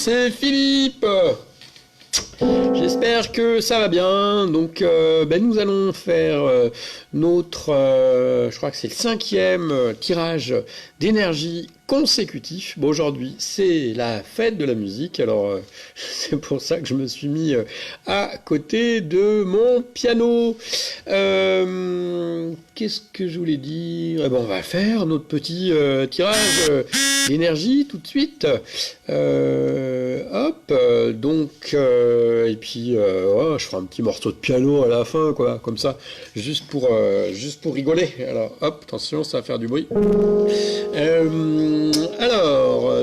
c'est Philippe. J'espère que ça va bien. Donc, nous allons faire notre, je crois que c'est le 5e tirage d'énergie consécutif. Bon, aujourd'hui, c'est la fête de la musique. Alors, c'est pour ça que je me suis mis à côté de mon piano. Qu'est-ce que je voulais dire? Eh ben, on va faire notre petit tirage d'énergie tout de suite. Et puis je ferai un petit morceau de piano à la fin, quoi, comme ça, juste pour rigoler. Alors, hop, attention, ça va faire du bruit.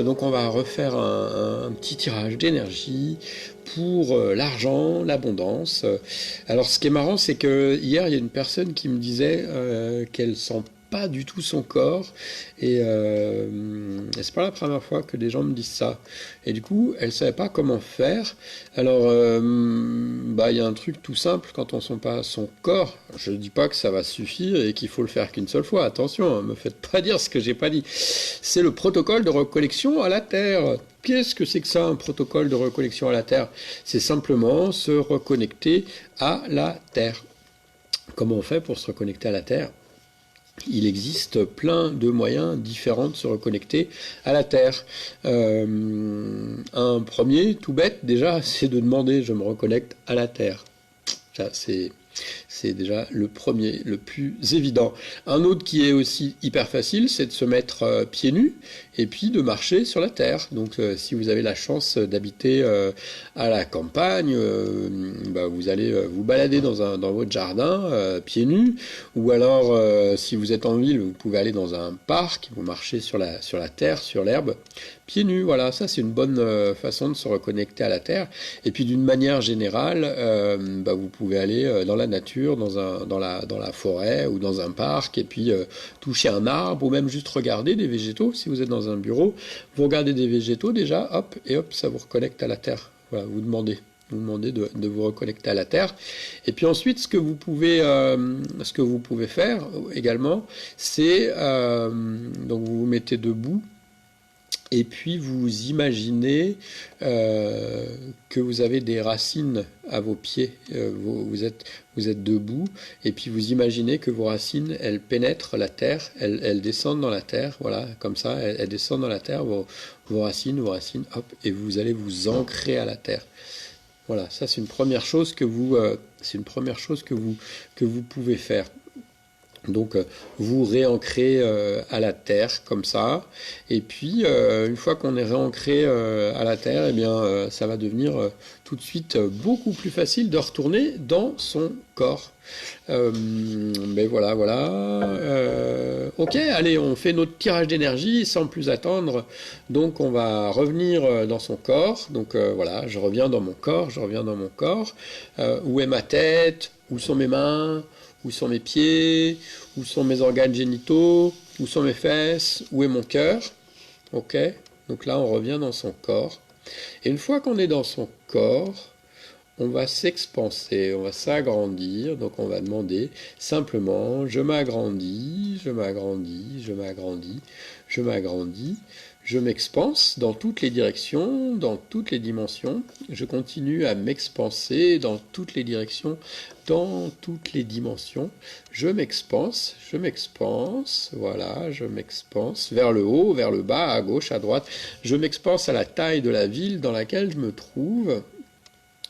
Donc on va refaire un petit tirage d'énergie pour l'argent, l'abondance. Alors, ce qui est marrant, c'est que hier, il y a une personne qui me disait qu'elle sent pas du tout son corps, et c'est pas la première fois que des gens me disent ça, et du coup elle savait pas comment faire. Alors il y a un truc tout simple: quand on sent pas son corps, je dis pas que ça va suffire et qu'il faut le faire qu'une seule fois, attention, hein, me faites pas dire ce que j'ai pas dit. C'est le protocole de reconnexion à la Terre. Qu'est-ce que c'est que ça, un protocole de reconnexion à la Terre? C'est simplement se reconnecter à la Terre. Comment on fait pour se reconnecter à la Terre? Il existe plein de moyens différents de se reconnecter à la Terre. Un premier, tout bête, déjà, c'est de demander: je me reconnecte à la Terre. Ça, c'est déjà le premier, le plus évident. Un autre qui est aussi hyper facile, c'est de se mettre pieds nus et puis de marcher sur la terre. Donc si vous avez la chance d'habiter à la campagne, vous allez vous balader dans votre jardin pieds nus, ou alors si vous êtes en ville, vous pouvez aller dans un parc, vous marchez sur la terre, sur l'herbe, pieds nus. Voilà, ça c'est une bonne façon de se reconnecter à la terre. Et puis d'une manière générale, vous pouvez aller dans la nature, dans la forêt ou dans un parc, et puis toucher un arbre, ou même juste regarder des végétaux. Si vous êtes dans un bureau, vous regardez des végétaux déjà, hop, et hop, ça vous reconnecte à la terre. Voilà, vous demandez de vous reconnecter à la terre. Et puis ensuite, ce que vous pouvez faire également, c'est donc vous vous mettez debout. Et puis vous imaginez que vous avez des racines à vos pieds. Vous êtes debout, et puis vous imaginez que vos racines, elles pénètrent la terre, elles descendent dans la terre, voilà, comme ça, elles descendent dans la terre, vos racines, hop, et vous allez vous ancrer à la terre. Voilà, ça c'est une première chose que vous pouvez faire. Donc vous réancrez à la terre comme ça, et puis une fois qu'on est réancré à la terre, eh bien ça va devenir tout de suite beaucoup plus facile de retourner dans son corps. Ok, allez, on fait notre tirage d'énergie sans plus attendre. Donc on va revenir dans son corps. Donc voilà, je reviens dans mon corps. Où est ma tête? Où sont mes mains? Où sont mes pieds? Où sont mes organes génitaux? Où sont mes fesses? Où est mon cœur? Ok, donc là on revient dans son corps. Et une fois qu'on est dans son corps, on va s'expanser, on va s'agrandir. Donc on va demander simplement: je m'agrandis, je m'agrandis, je m'agrandis, je m'agrandis. Je m'expanse dans toutes les directions, dans toutes les dimensions. Je continue à m'expanser dans toutes les directions, dans toutes les dimensions. Je m'expanse, voilà, je m'expanse vers le haut, vers le bas, à gauche, à droite. Je m'expanse à la taille de la ville dans laquelle je me trouve.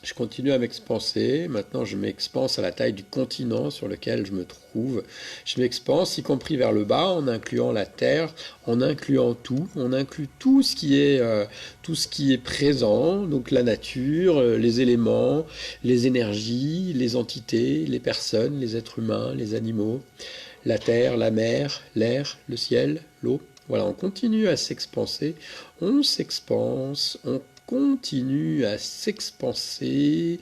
Je continue à m'expanser. Maintenant, je m'expanse à la taille du continent sur lequel je me trouve. Je m'expanse, y compris vers le bas, en incluant la terre, en incluant tout. On inclut tout ce qui est présent, donc la nature, les éléments, les énergies, les entités, les personnes, les êtres humains, les animaux, la terre, la mer, l'air, le ciel, l'eau. Voilà, on continue à s'expanser. On s'expanse, on continue à s'expanser,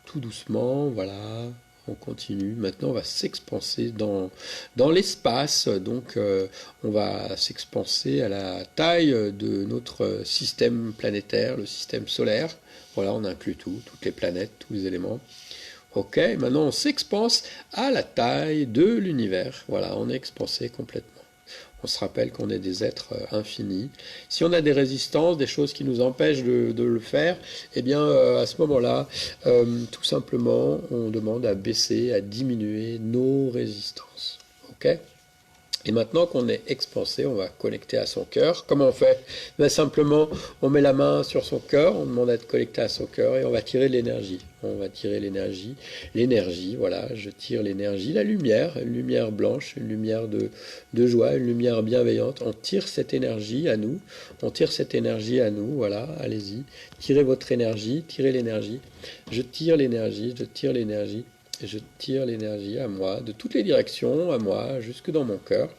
tout doucement, voilà, on continue. Maintenant, on va s'expanser dans l'espace, donc on va s'expanser à la taille de notre système planétaire, le système solaire. Voilà, on inclut toutes les planètes, tous les éléments. Ok, maintenant on s'expanse à la taille de l'univers. Voilà, on est expansé complètement. On se rappelle qu'on est des êtres infinis. Si on a des résistances, des choses qui nous empêchent de le faire, eh bien à ce moment-là, tout simplement, on demande à baisser, à diminuer nos résistances. Ok ? Et maintenant qu'on est expansé, on va connecter à son cœur. Comment on fait? Ben simplement, on met la main sur son cœur, on demande à être connecté à son cœur et on va tirer l'énergie. On va tirer l'énergie, voilà, je tire l'énergie, la lumière, une lumière blanche, une lumière de joie, une lumière bienveillante. On tire cette énergie à nous, voilà, allez-y. Tirez votre énergie, tirez l'énergie. Je tire l'énergie, je tire l'énergie. Je tire l'énergie à moi, de toutes les directions, à moi, jusque dans mon cœur.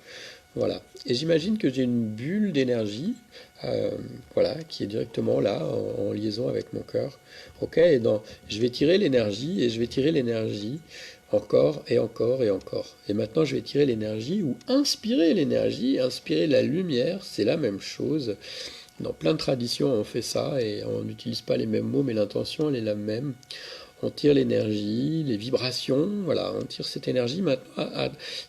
Voilà. Et j'imagine que j'ai une bulle d'énergie, voilà, qui est directement là, en liaison avec mon cœur. Ok, et je vais tirer l'énergie, et je vais tirer l'énergie encore, et encore, et encore. Et maintenant, je vais tirer l'énergie, ou inspirer l'énergie, inspirer la lumière, c'est la même chose. Dans plein de traditions, on fait ça, et on n'utilise pas les mêmes mots, mais l'intention, elle est la même. On tire l'énergie, les vibrations, voilà, on tire cette énergie. Maintenant,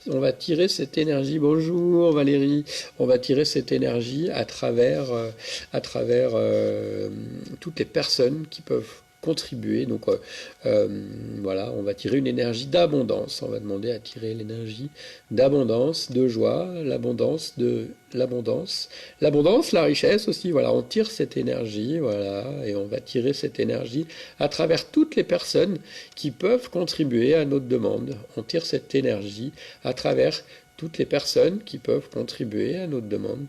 on va tirer cette énergie, bonjour Valérie, on va tirer cette énergie à travers toutes les personnes qui peuvent contribuer. Donc voilà, on va tirer une énergie d'abondance. On va demander à tirer l'énergie d'abondance, de joie, l'abondance, la richesse aussi. Voilà, on tire cette énergie, voilà, et on va tirer cette énergie à travers toutes les personnes qui peuvent contribuer à notre demande. On tire cette énergie à travers toutes les personnes qui peuvent contribuer à notre demande.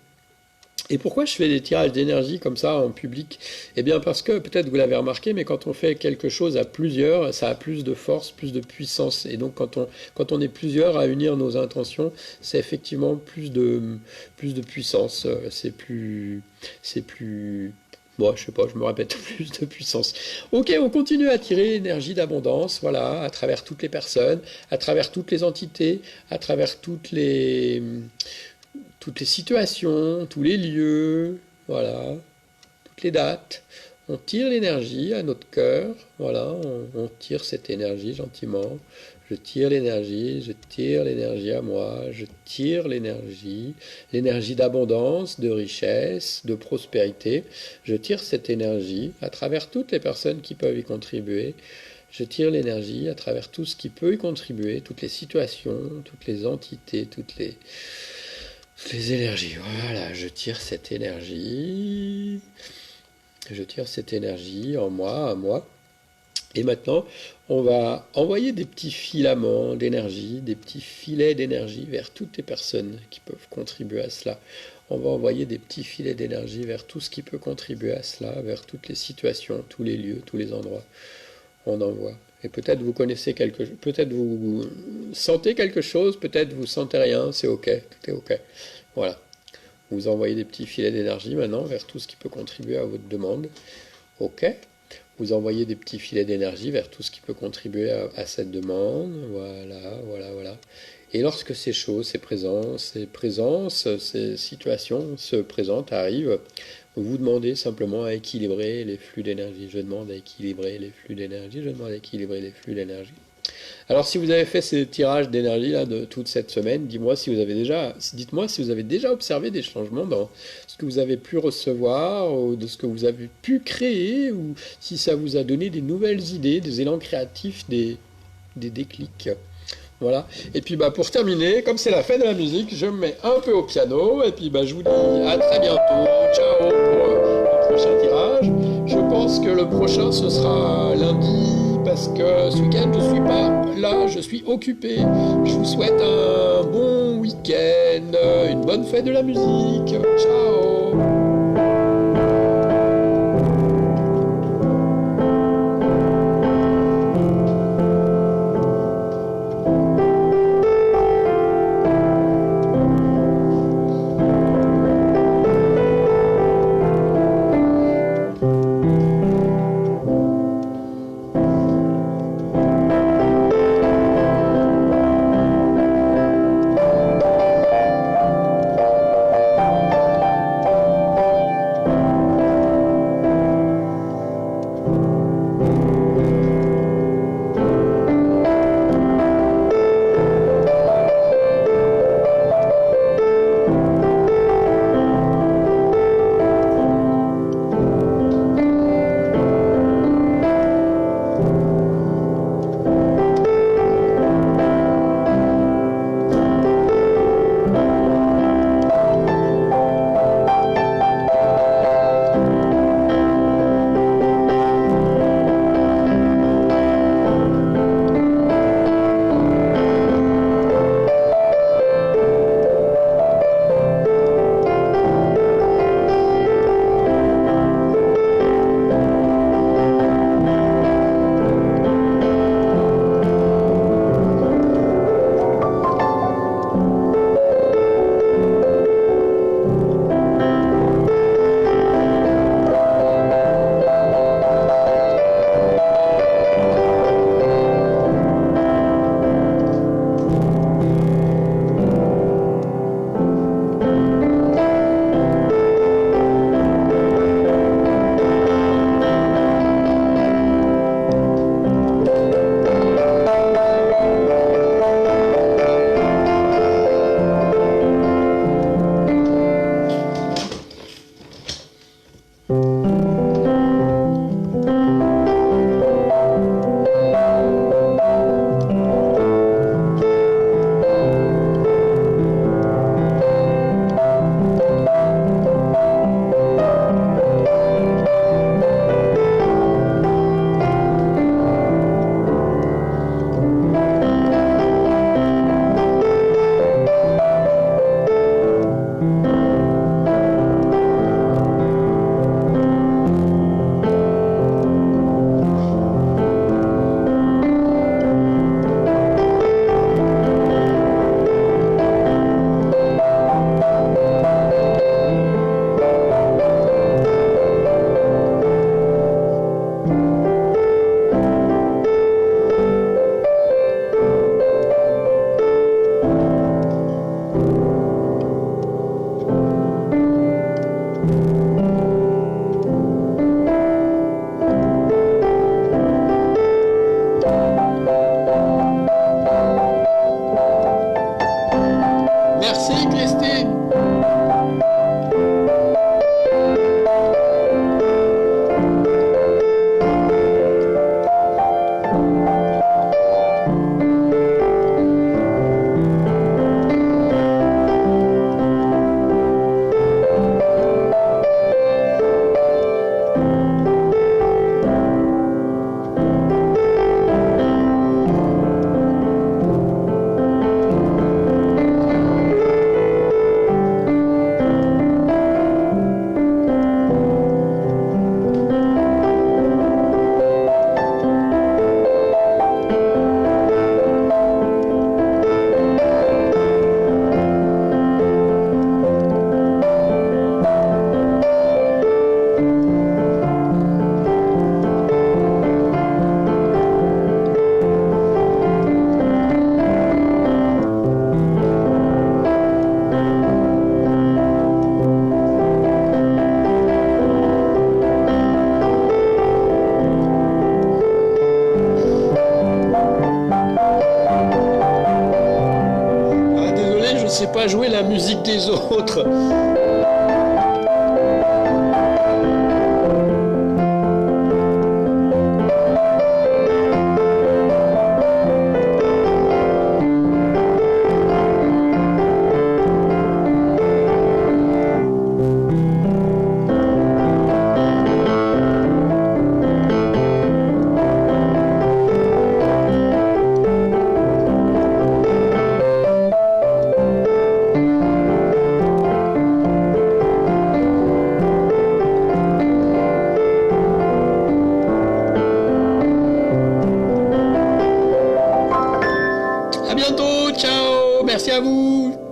Et pourquoi je fais des tirages d'énergie comme ça en public? Eh bien parce que, peut-être vous l'avez remarqué, mais quand on fait quelque chose à plusieurs, ça a plus de force, plus de puissance. Et donc quand on est plusieurs à unir nos intentions, c'est effectivement plus de puissance. C'est plus... Bon, je sais pas, je me répète, plus de puissance. Ok, on continue à tirer l'énergie d'abondance, voilà, à travers toutes les personnes, à travers toutes les entités, à travers toutes les situations, tous les lieux, voilà, toutes les dates. On tire l'énergie à notre cœur, voilà, on tire cette énergie gentiment. Je tire l'énergie à moi, je tire l'énergie d'abondance, de richesse, de prospérité. Je tire cette énergie à travers toutes les personnes qui peuvent y contribuer. Je tire l'énergie à travers tout ce qui peut y contribuer, toutes les situations, toutes les entités, toutes les énergies. Voilà, je tire cette énergie en moi, à moi. Et maintenant, on va envoyer des petits filaments d'énergie, des petits filets d'énergie vers toutes les personnes qui peuvent contribuer à cela. On va envoyer des petits filets d'énergie vers tout ce qui peut contribuer à cela, vers toutes les situations, tous les lieux, tous les endroits. On envoie. Et peut-être vous connaissez quelque chose, peut-être vous sentez quelque chose, peut-être vous sentez rien, c'est ok, tout est ok. Voilà. Vous envoyez des petits filets d'énergie maintenant vers tout ce qui peut contribuer à votre demande. Ok. Vous envoyez des petits filets d'énergie vers tout ce qui peut contribuer à cette demande. Voilà. Et lorsque ces choses, ces présences, ces situations se présentent, arrivent, vous demandez simplement à équilibrer les flux d'énergie. Je demande à équilibrer les flux d'énergie. Alors si vous avez fait ces tirages d'énergie là de toute cette semaine, dites-moi si vous avez déjà observé des changements dans ce que vous avez pu recevoir, ou de ce que vous avez pu créer, ou si ça vous a donné des nouvelles idées, des élans créatifs, des déclics. Voilà. Et puis pour terminer, comme c'est la fin de la musique, je me mets un peu au piano, et puis je vous dis à très bientôt. Ciao pour le prochain tirage. Je pense que le prochain ce sera lundi, parce que ce week-end je suis pas là, je suis occupé. Je vous souhaite un bon week-end, une bonne fête de la musique. Ciao. Merci Christine. Je sais pas jouer la musique des autres. À bientôt, ciao, merci à vous.